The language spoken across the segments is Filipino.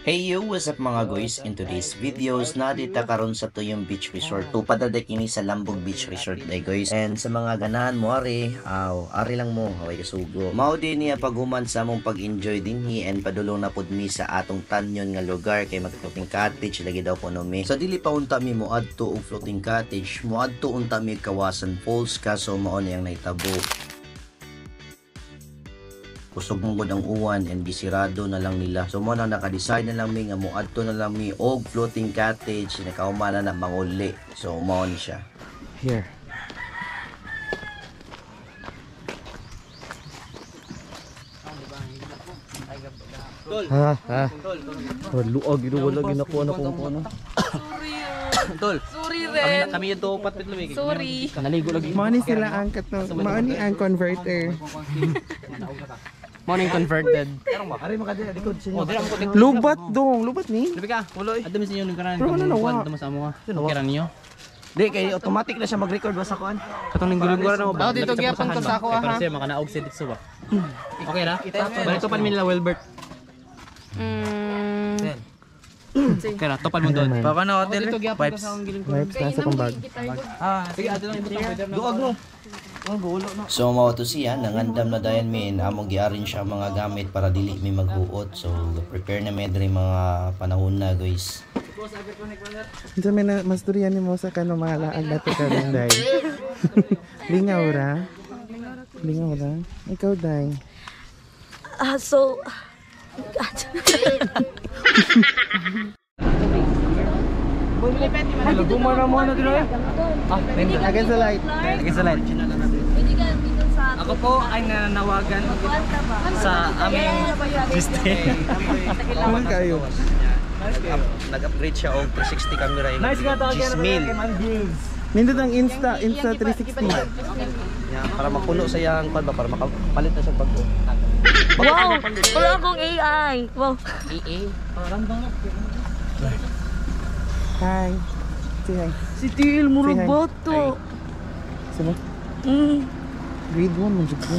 Hey yo, what's up mga guys? In today's videos, nadita karon sa Tuyong Beach Resort. Tupadada kini sa Lambog Beach Resort day guys. And sa mga ganahan mo ari, ari lang mo, haway kasugo. Mao din niya paghuman sa among pag-enjoy dinhi and padulong na pud mi sa atong tanyon nga lugar kay mag-floating cottage lagi daw kuno mi. So dili pa unta mi mo adto og floating cottage, mo adto unta mi Kawasan Falls kaso mao na yang nahitabo. Kusog mong ang uwan and gisirado na lang nila. So mo na naka-decide na lang mi nga moadto na lang mi og floating cottage na kaumana na manguli. So mao ni siya. Here. Luag ito wala ginakuha na kung ano. Tol. Sorry Ren. Kami yung tupat pit lumig. Sorry. Kanaligo lagi. Mani sila angkat no. Mani ang converter. Morning converted. Ari makadira likod sa inyo. Oh, dira mo ko. Lubat dong, lubat ni. Labi ka. Uloy. Adto mi sa inyo ning kanan. Pero ano nawa? Adto mo sa amo ha. Kiran niyo. Di kay automatic na siya mag-record ba sa kuan? Katong ning gulong na mo ba? Ako dito gyapon ko sa ako Para ha. siya makanaog sa dito ba. Okay ra? Balik pa nila Wilbert. Okay ra, topan mo doon. Baka na hotel. Dito gyapon ko sa akong gilong ko. Wipes nasa kong bag. Sige, ato lang ito. Duag no. So mao to siya, nangandam na dayon mi and among gi-arrange siya mga gamit para dili mi magbuot. So prepare na mi diri mga panahon na guys. Ito may na masturyan ni mo sa kano malaag na ito ka rin day. Lingaw ra. Lingaw ra. Ikaw day. Gumara mo na dito eh. Against the light. Against the light. Ako po ay nananawagan sa aming system. Kuman kayo. Nag-upgrade siya og 360 camera yung Gismil. Nindot ang Insta 360. Yeah, para mapuno sa yang kuan ba para makapalit na sa bago. Wow! Wala akong AI. Wow. Hi. Say hi. Si Til Say hi. Muruboto. Sino? Grade 1 man jud ko.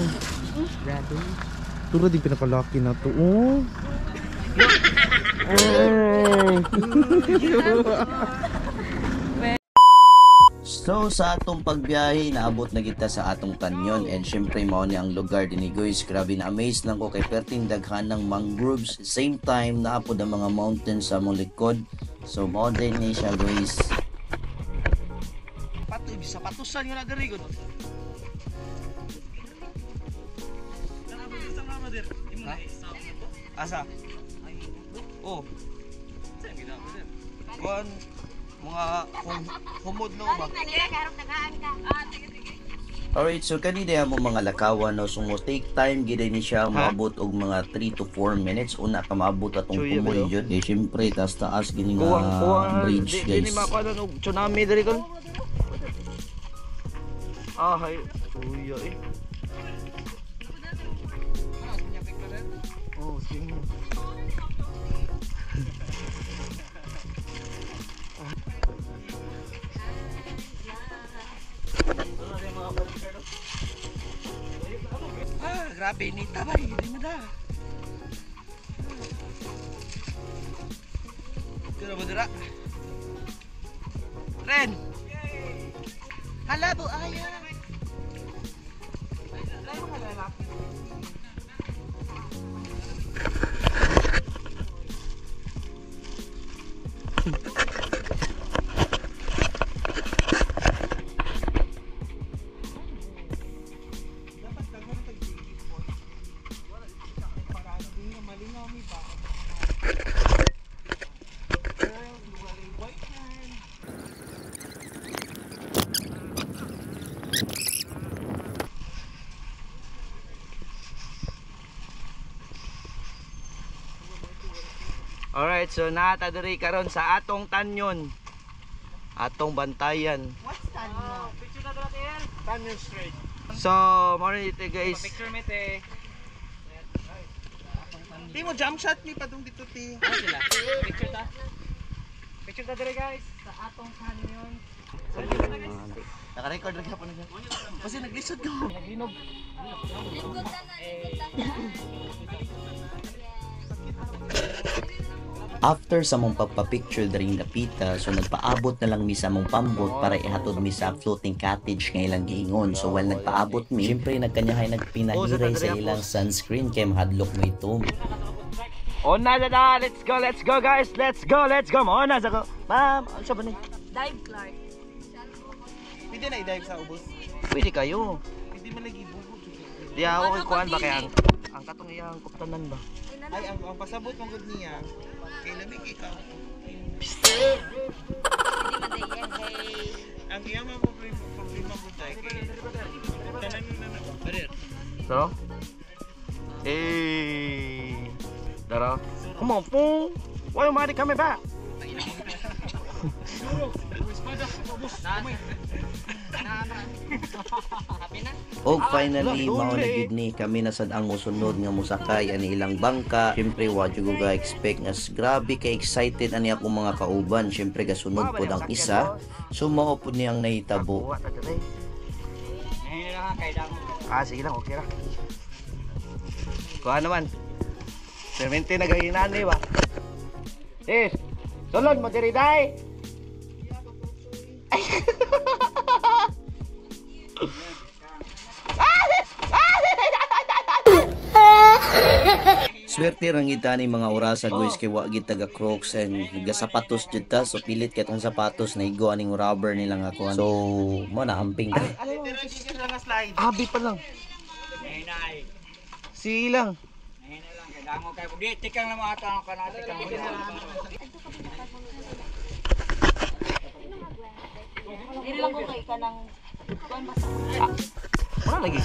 Turo di pinapalaki na to. Oh. So sa atong pagbiyahe naabot na kita sa atong tanyon and syempre mao ni ang lugar dinhi guys. Grabe na amaze lang ko kay perting daghan ng mangroves. Same time naapod ang mga mountains sa among likod. So mao din ni siya guys. Patoy sa patusan nga diri gud. Asa? Oh. Kuan mga humod no ba? Alright, so kanina mo mga lakawan no, so mo take time gid ni siya maabot og mga 3 to 4 minutes una ka maabot atong tumoy jud. Eh syempre taas gini nga bridge guys. Dili makuha og tsunami diri kon. Ah, hay. Tuyo eh. Oh, sige. Ah, grabe ni tabay, di mo da. Kira mo dira. Ren. Hala bu aya. Alright, so nata diri karon sa atong tanyon. Atong bantayan. What's tanyo? Picture na dito Tanyon Street. So, mao dito guys. Picture me te. Di mo jump shot ni padung dito ti. Ano sila? Picture ta. Picture ta dire guys sa atong canyon. Naka-record rin po na siya. Kasi naglisod ko. Naglinog. After sa mong pagpa-picture daring dapita, so nagpaabot na lang mi sa mong pambot para ihatod mi sa floating cottage nga ilang giingon. So while nagpaabot mi, syempre nagkanyahay nagpinahiray sa ilang sunscreen kay mahadlok mo ito. Ona na, let's go guys, let's go. Mona sa ko. Ma'am, ano siya ba ni? Dive Clark. Pwede na i-dive sa ubos. Pwede kayo. Pwede malagi bubog. Di ako kay kuan ba kaya ang katong iyang kuptanan ba? Ay, ang pasabot mong good niya. Kay lamig ikaw. Ang iyang mga problema ko tayo kay tanan na. So? Dara. Come on, pong. Why umari kami ba? Og finally, mao na gid ni kami na sad ang mosunod nga mosakay ani ilang bangka. Syempre wa jud ko ga-expect nga grabe kay excited ani ako mga kauban. Syempre gasunod pod ang isa. So mao pod niyang nahitabo. Sige lang, okay ra. Kuha naman. Semente na gahinan ni ba? Sulod mo diri day. Swerte rang ita ni mga orasa guys kay wa gid taga Crocs and gasapatos jud ta, so pilit kay tong sapatos na igo aning rubber nilang ako. So mo na amping. Abi pa lang. Sige lang. Dili lang ko kay kanang kuan basta. Wala lagi.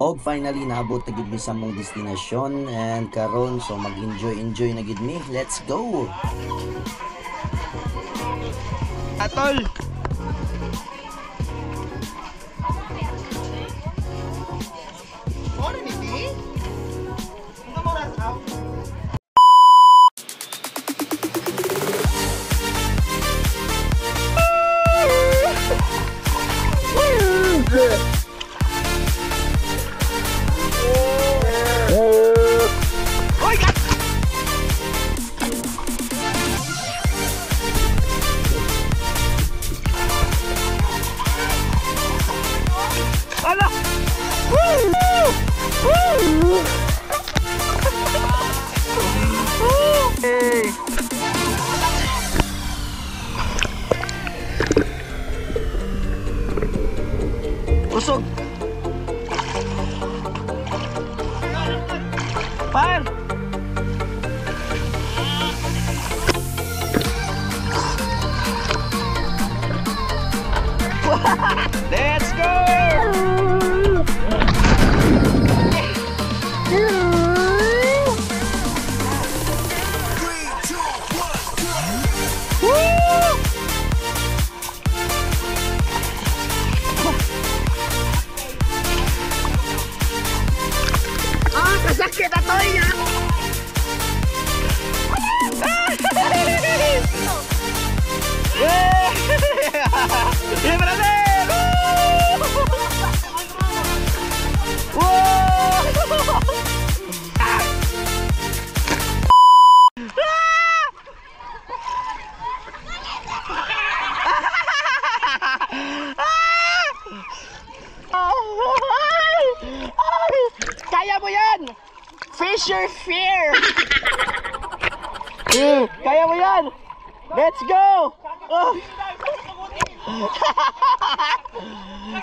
Og finally naabot na gid mi sa mong destinasyon and karon so mag-enjoy na gid mi. Let's go. Atol. Usog. Pan. Let's go. Kasakit ato ya. Yeah, brother. Kaya mo yan! Face your fear! Kaya mo yan! Let's go! Oh.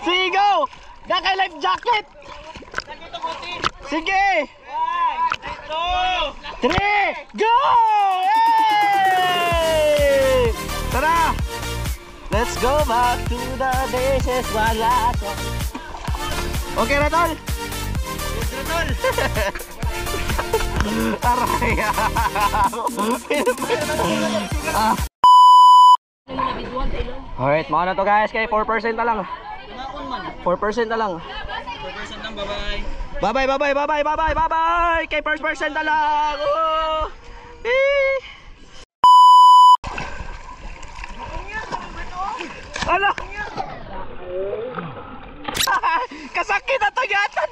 Sige, go! Naka life jacket! Sige! 1, 2, 3, go! Hey! Tara! Let's go back to the days as wala. Okay na, tol? Yes, na, tol. Aray. Alright, mga na to guys. Kaya 4% na lang. 4% na lang. 4% lang, bye-bye. Bye-bye. Kay 1% na lang. Oh. Ano? Kasakit na to yata.